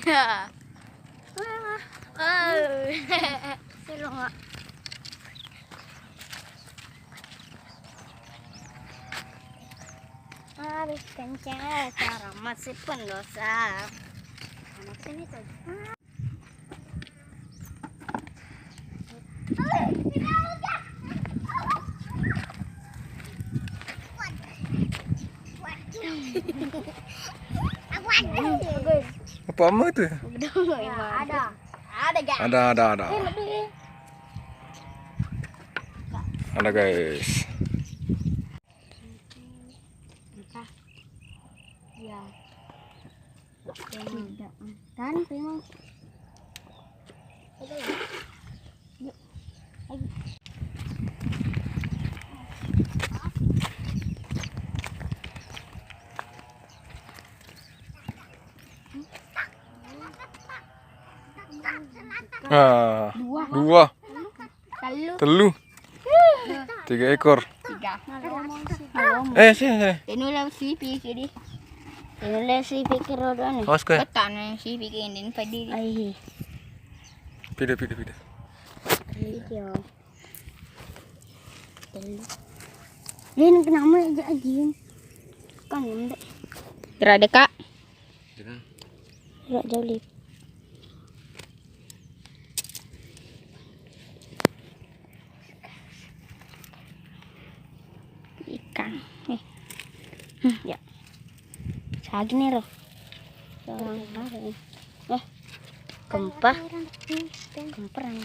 Ya. Silo nga. Habiskan cara masih pendosa. Anak sini tadi. Apa ama itu? Ada guys. Ada. Ada guys. Ya. Tidak. Kan primo. Dua. Telu. 3 ekor. 3. Sini. Tinulang si pikir. Tinulang si pikir rodan. Awas ko. Betan si pikir din pa di. Ay. Pida. Iyo. Yan kenapa aja anjing. Kan hindi. Grade ka. Tidak jauh lip. Ikan. Ya. Sagi nih loh. Kempah. Kemperan.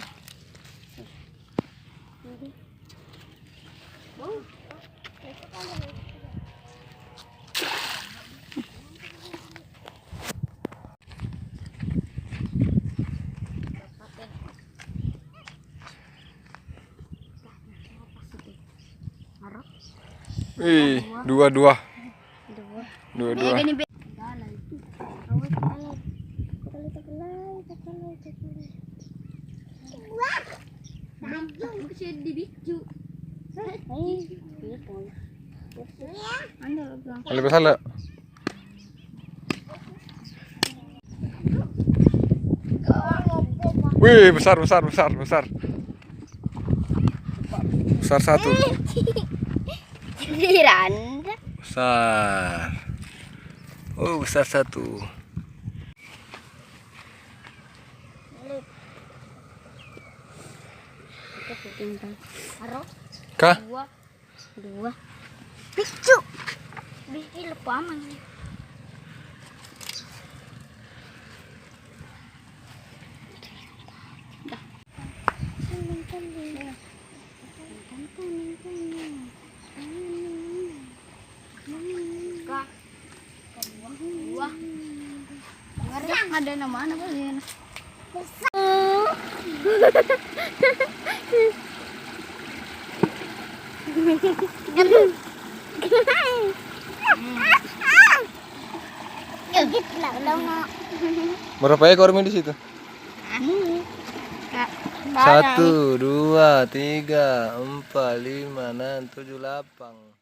Dua. Lebih salah. Wih, besar. Besar satu. Randa. Besar. Oh, besar satu. Kah? Dua. Bicu. Bikin lepaman. Dua. Ada nama apa sih? Berapa ekor di situ? 1, 2, 3, 4, 5, 6, 7, 8.